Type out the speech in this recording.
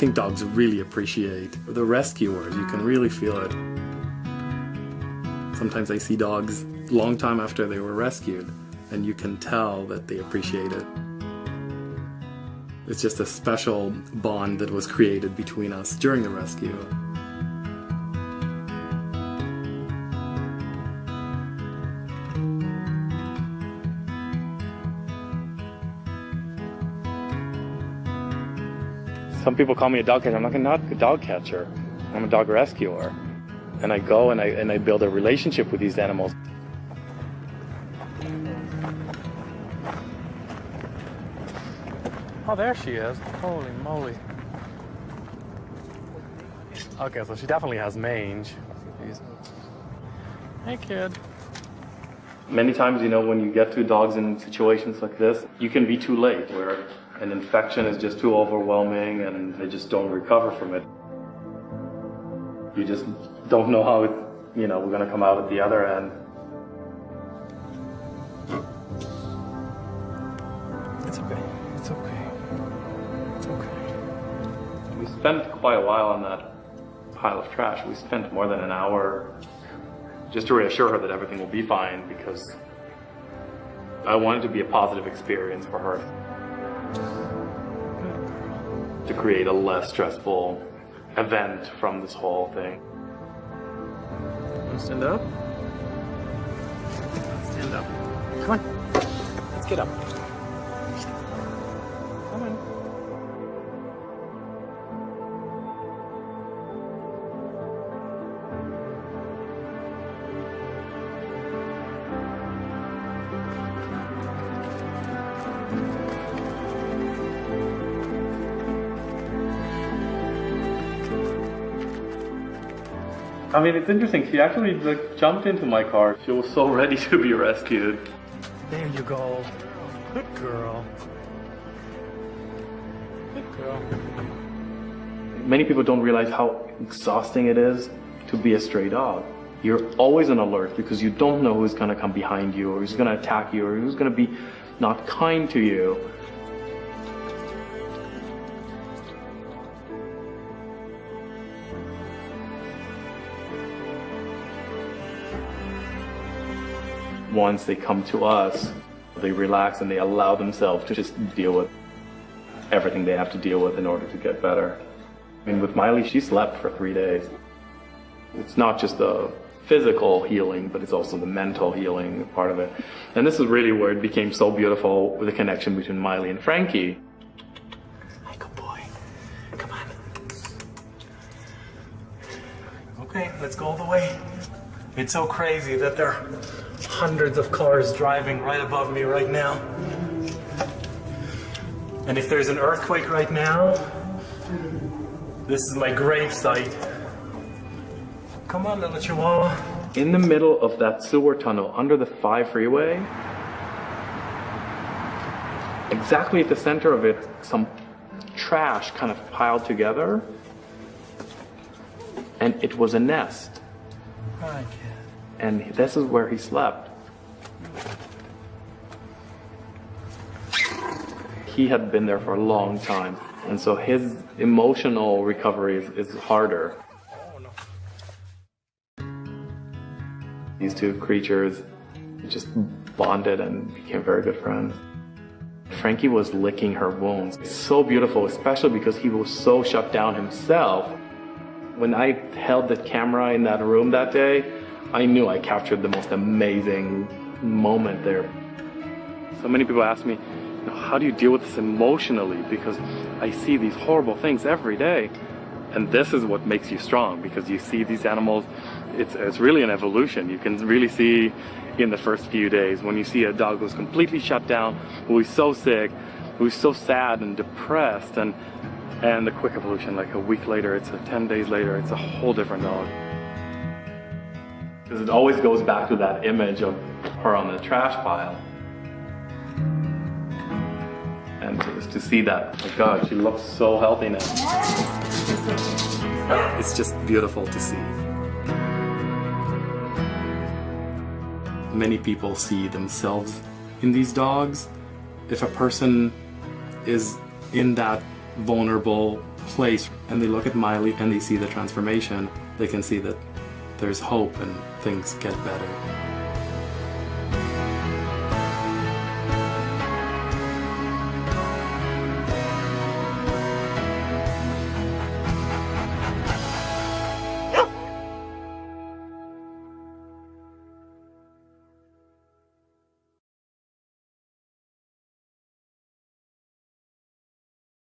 think dogs really appreciate the rescuers. You can really feel it. Sometimes I see dogs long time after they were rescued, and you can tell that they appreciate it. It's just a special bond that was created between us during the rescue. Some people call me a dog catcher. I'm not a dog catcher. I'm a dog rescuer. And I go and I build a relationship with these animals. Oh, there she is. Holy moly. Okay, so she definitely has mange. Jeez. Hey, kid. Many times, you know, when you get to dogs in situations like this, you can be too late, where an infection is just too overwhelming and they just don't recover from it. You just don't know how it, you know, we're going to come out at the other end. It's okay. It's okay. It's okay. We spent quite a while on that pile of trash. We spent more than an hour just to reassure her that everything will be fine, because I wanted to be a positive experience for her. To create a less stressful event from this whole thing. Stand up. Stand up. Come on. Let's get up. Come on. I mean, it's interesting. She actually jumped into my car. She was so ready to be rescued. There you go. Good girl. Good girl. Many people don't realize how exhausting it is to be a stray dog. You're always on alert because you don't know who's going to come behind you, or who's going to attack you, or who's going to be not kind to you. Once they come to us, they relax and they allow themselves to just deal with everything they have to deal with in order to get better. I mean, with Miley, she slept for 3 days. It's not just the physical healing, but it's also the mental healing part of it. And this is really where it became so beautiful with the connection between Miley and Frankie. Hi, good boy. Come on. Okay, let's go all the way. It's so crazy that there are hundreds of cars driving right above me right now. And if there's an earthquake right now, this is my grave site. Come on, little chihuahua. In the middle of that sewer tunnel under the 5 freeway, exactly at the center of it, some trash kind of piled together, and it was a nest. Hi, kid. And this is where he slept. He had been there for a long time, and so his emotional recovery is harder. These two creatures just bonded and became very good friends. Frankie was licking her wounds. It's so beautiful, especially because he was so shut down himself. When I held the camera in that room that day, I knew I captured the most amazing moment there. So many people ask me, how do you deal with this emotionally? Because I see these horrible things every day. And this is what makes you strong, because you see these animals, it's really an evolution. You can really see in the first few days when you see a dog who's completely shut down, who is so sick, who is so sad and depressed, and the quick evolution, like a week later, 10 days later, it's a whole different dog. Because it always goes back to that image of her on the trash pile. And to see that, my God, she looks so healthy now. It's just beautiful to see. Many people see themselves in these dogs. If a person is in that vulnerable place, and they look at Miley and they see the transformation, they can see that there's hope and things get better.